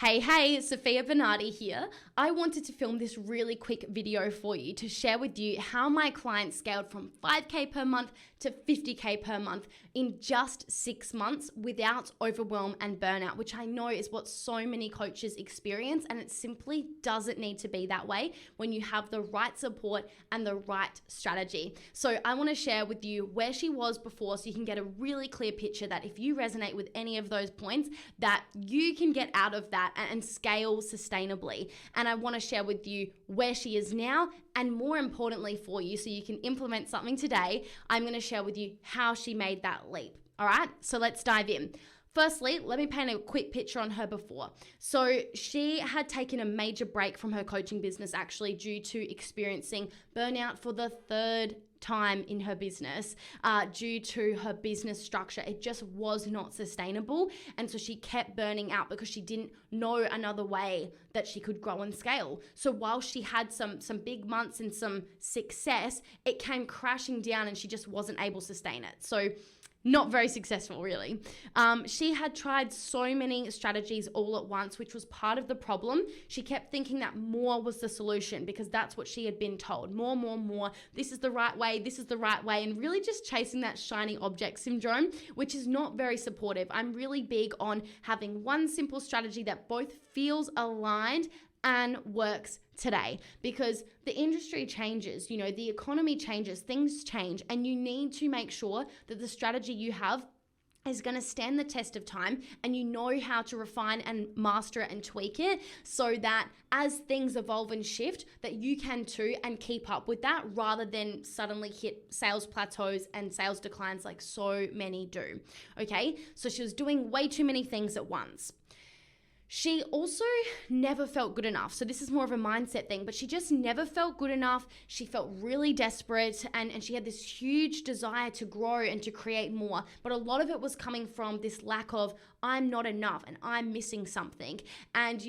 Hey, Sofia Bernardi here. I wanted to film this really quick video for you to share with you how my clients scaled from 5K per month to 50K per month in just 6 months without overwhelm and burnout, which I know is what so many coaches experience, and it simply doesn't need to be that way when you have the right support and the right strategy. So I want to share with you where she was before so you can get a really clear picture that if you resonate with any of those points, that you can get out of that and scale sustainably. And I want to share with you where she is now, and more importantly for you, so you can implement something today, I'm going to share with you how she made that leap. All right, so let's dive in. Firstly, let me paint a quick picture on her before. So she had taken a major break from her coaching business actually due to experiencing burnout for the third time in her business due to her business structure. It just was not sustainable. And so she kept burning out because she didn't know another way that she could grow and scale. So while she had some big months and some success, it came crashing down and she just wasn't able to sustain it. So not very successful, really. She had tried so many strategies all at once, which was part of the problem. She kept thinking that more was the solution because that's what she had been told. More. This is the right way. This is the right way. And really just chasing that shiny object syndrome, which is not very supportive. I'm really big on having one simple strategy that both feels aligned and works today, because the industry changes, the economy changes, things change, and you need to make sure that the strategy you have is going to stand the test of time and you know how to refine and master it and tweak it so that as things evolve and shift that you can too and keep up with that rather than suddenly hit sales plateaus and sales declines like so many do. Okay, so she was doing way too many things at once. She also never felt good enough. So this is more of a mindset thing, but she just never felt good enough. She felt really desperate and she had this huge desire to grow and to create more. But a lot of it was coming from this lack of I'm not enough and I'm missing something. And,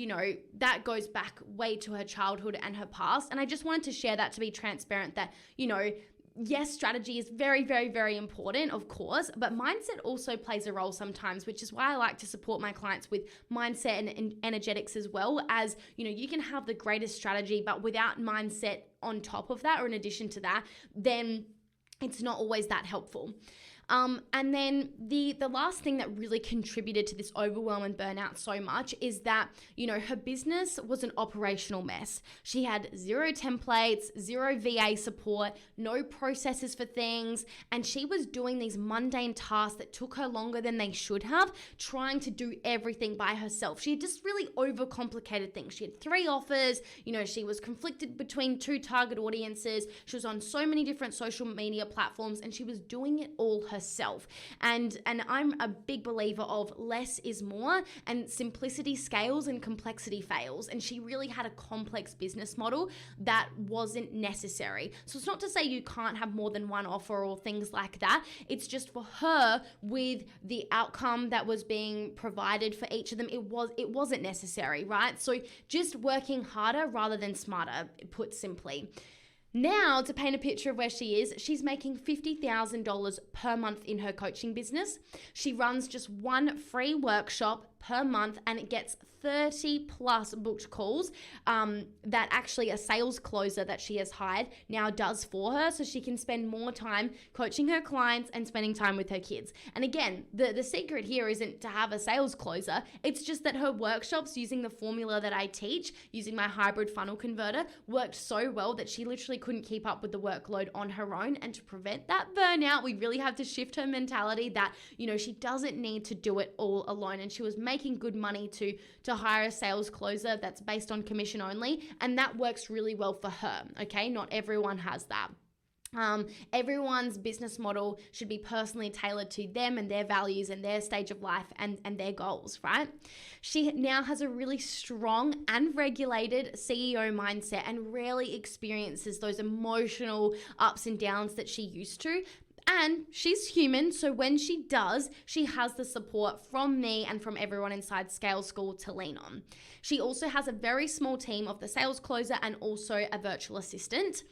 that goes back way to her childhood and her past. And I just wanted to share that to be transparent that, yes, strategy is very, very, very important, of course, but mindset also plays a role sometimes, which is why I like to support my clients with mindset and energetics as well. As, you can have the greatest strategy, but without mindset on top of that or in addition to that, then it's not always that helpful. And then the last thing that really contributed to this overwhelm and burnout so much is that, her business was an operational mess. She had zero templates, zero VA support, no processes for things, and she was doing these mundane tasks that took her longer than they should have, trying to do everything by herself. She had just really overcomplicated things. She had 3 offers, she was conflicted between 2 target audiences. She was on so many different social media platforms and she was doing it all herself. And I'm a big believer of less is more, and simplicity scales and complexity fails. And she really had a complex business model that wasn't necessary. So it's not to say you can't have more than one offer or things like that. It's just for her, with the outcome that was being provided for each of them, it wasn't necessary, right? So just working harder rather than smarter, put simply. Now, to paint a picture of where she is, she's making $50,000 per month in her coaching business. She runs just one free workshop per month and it gets 30 plus booked calls that actually a sales closer that she has hired now does for her, so she can spend more time coaching her clients and spending time with her kids. And again, the secret here isn't to have a sales closer. It's just that her workshops, using the formula that I teach, using my hybrid funnel converter, worked so well that she literally couldn't keep up with the workload on her own. And to prevent that burnout, we really have to shift her mentality that, she doesn't need to do it all alone. And she was making good money to hire a sales closer that's based on commission only, and that works really well for her. Okay, not everyone has that. Everyone's business model should be personally tailored to them and their values and their stage of life and their goals, right? She now has a really strong and regulated CEO mindset and rarely experiences those emotional ups and downs that she used to. And she's human, so when she does, she has the support from me and from everyone inside Scale School to lean on. She also has a very small team of the sales closer and also a virtual assistant.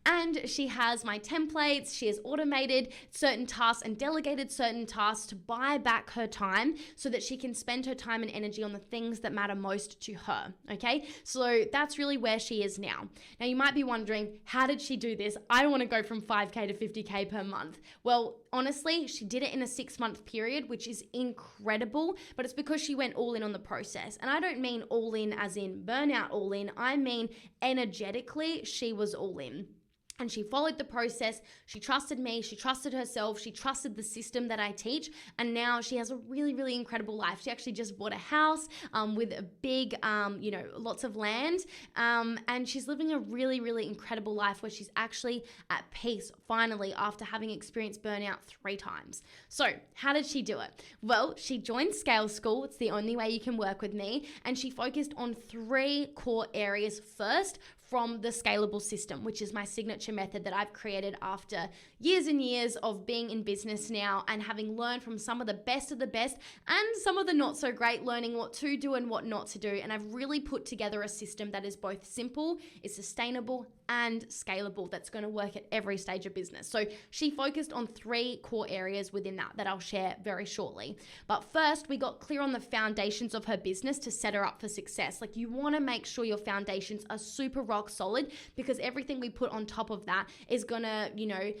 And she has my templates, she has automated certain tasks and delegated certain tasks to buy back her time so that she can spend her time and energy on the things that matter most to her, okay? So that's really where she is now. Now you might be wondering, how did she do this? I want to go from 5K to 50K per month. Well, honestly, she did it in a 6-month period, which is incredible, but it's because she went all in on the process. And I don't mean all in as in burnout all in, I mean energetically, she was all in. And she followed the process. She trusted me. She trusted herself. She trusted the system that I teach. And now she has a really, really incredible life. She actually just bought a house with a big, lots of land. And she's living a really, really incredible life where she's actually at peace finally after having experienced burnout 3 times. So how did she do it? Well, she joined Scale School. It's the only way you can work with me. And she focused on 3 core areas first from the scalable system, which is my signature method that I've created after years and years of being in business now and having learned from some of the best and some of the not so great, learning what to do and what not to do. And I've really put together a system that is both simple, is sustainable, and scalable that's going to work at every stage of business. So she focused on 3 core areas within that I'll share very shortly. But first, we got clear on the foundations of her business to set her up for success. Like, you want to make sure your foundations are super rock solid, because everything we put on top of that is going to,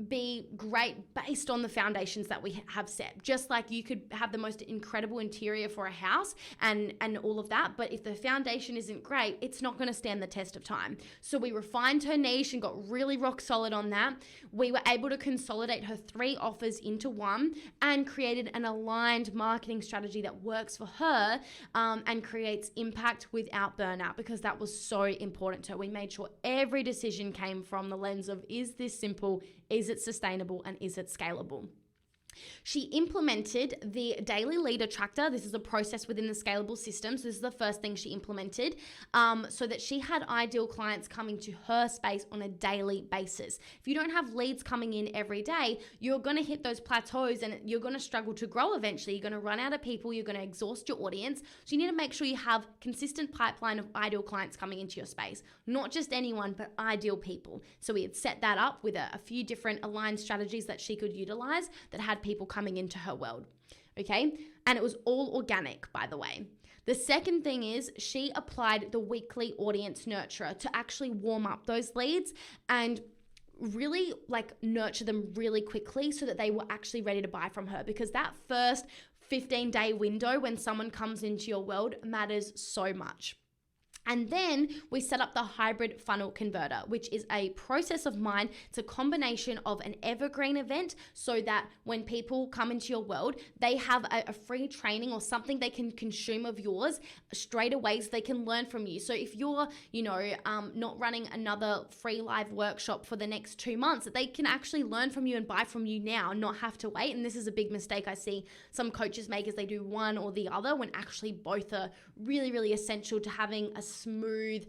be great based on the foundations that we have set. Just like you could have the most incredible interior for a house and all of that, but if the foundation isn't great, it's not going to stand the test of time. So we refined her niche and got really rock solid on that. We were able to consolidate her 3 offers into one and created an aligned marketing strategy that works for her and creates impact without burnout, because that was so important to her. We made sure every decision came from the lens of, is this simple? Is it sustainable, and is it scalable? She implemented the daily leader tracker. This is a process within the scalable system. So this is the first thing she implemented, so that she had ideal clients coming to her space on a daily basis. If you don't have leads coming in every day, you're going to hit those plateaus and you're going to struggle to grow eventually. You're going to run out of people. You're going to exhaust your audience. So you need to make sure you have consistent pipeline of ideal clients coming into your space. Not just anyone, but ideal people. So we had set that up with a few different aligned strategies that she could utilize that had people coming into her world, okay? And it was all organic, by the way. The second thing is she applied the weekly audience nurturer to actually warm up those leads and really nurture them really quickly so that they were actually ready to buy from her, because that first 15-day window when someone comes into your world matters so much. And then we set up the hybrid funnel converter, which is a process of mine. It's a combination of an evergreen event so that when people come into your world, they have a free training or something they can consume of yours straight away so they can learn from you. So if you're, not running another free live workshop for the next 2 months, that they can actually learn from you and buy from you now, not have to wait. And this is a big mistake I see some coaches make, is they do one or the other when actually both are really, really essential to having a smooth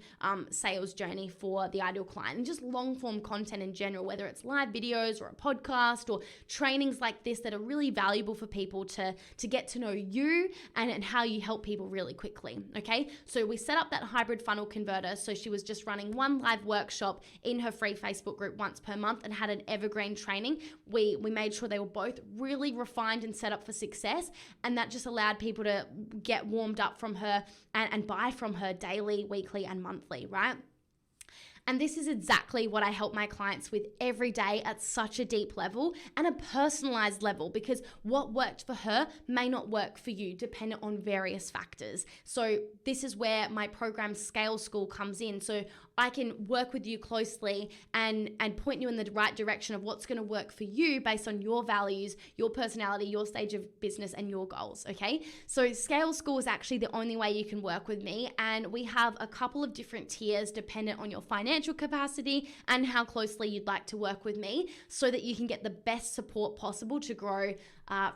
sales journey for the ideal client, and just long form content in general, whether it's live videos or a podcast or trainings like this that are really valuable for people to get to know you and how you help people really quickly. Okay, so we set up that hybrid funnel converter. So she was just running one live workshop in her free Facebook group once per month and had an evergreen training. We made sure they were both really refined and set up for success, and that just allowed people to get warmed up from her and buy from her daily, weekly, and monthly, right? And this is exactly what I help my clients with every day at such a deep level and a personalized level, because what worked for her may not work for you dependent on various factors. So this is where my program Scale School comes in. So I can work with you closely and point you in the right direction of what's going to work for you based on your values, your personality, your stage of business, and your goals, okay? So Scale School is actually the only way you can work with me, and we have a couple of different tiers dependent on your finances financial capacity and how closely you'd like to work with me so that you can get the best support possible to grow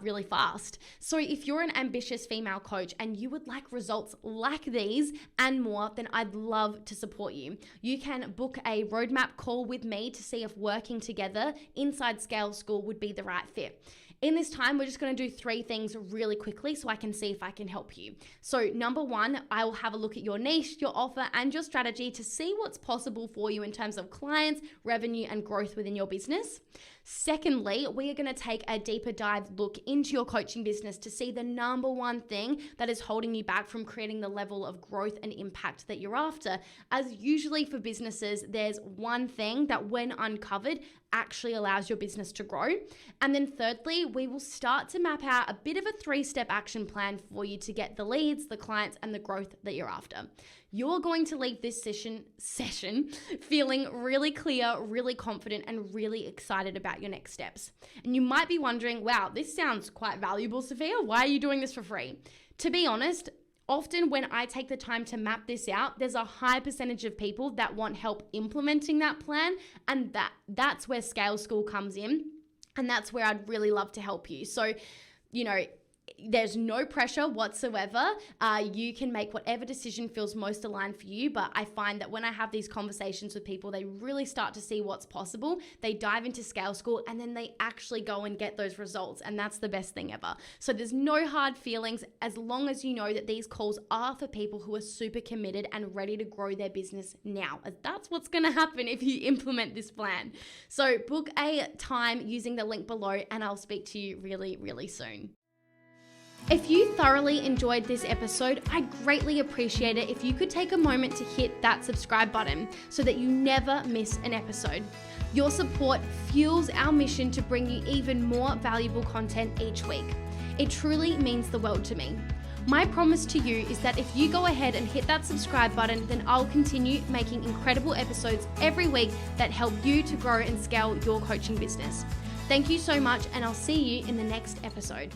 really fast. So if you're an ambitious female coach and you would like results like these and more, then I'd love to support you. You can book a roadmap call with me to see if working together inside Scale School would be the right fit. In this time, we're just going to do 3 things really quickly so I can see if I can help you. So number 1, I will have a look at your niche, your offer, and your strategy to see what's possible for you in terms of clients, revenue, and growth within your business. Secondly, we are going to take a deeper dive look into your coaching business to see the number 1 thing that is holding you back from creating the level of growth and impact that you're after. As usually for businesses, there's one thing that when uncovered actually allows your business to grow. And then thirdly, we will start to map out a bit of a 3-step action plan for you to get the leads, the clients, and the growth that you're after. You're going to leave this session feeling really clear, really confident, and really excited about your next steps. And you might be wondering, wow, this sounds quite valuable, Sofia. Why are you doing this for free? To be honest, often when I take the time to map this out, there's a high percentage of people that want help implementing that plan, and that's where Scale School comes in, and that's where I'd really love to help you. So, there's no pressure whatsoever. You can make whatever decision feels most aligned for you, but I find that when I have these conversations with people, they really start to see what's possible. They dive into Scale School and then they actually go and get those results, and that's the best thing ever. So there's no hard feelings as long as you know that these calls are for people who are super committed and ready to grow their business now, as that's what's going to happen if you implement this plan. So book a time using the link below, and I'll speak to you really, really soon. If you thoroughly enjoyed this episode, I'd greatly appreciate it if you could take a moment to hit that subscribe button so that you never miss an episode. Your support fuels our mission to bring you even more valuable content each week. It truly means the world to me. My promise to you is that if you go ahead and hit that subscribe button, then I'll continue making incredible episodes every week that help you to grow and scale your coaching business. Thank you so much, and I'll see you in the next episode.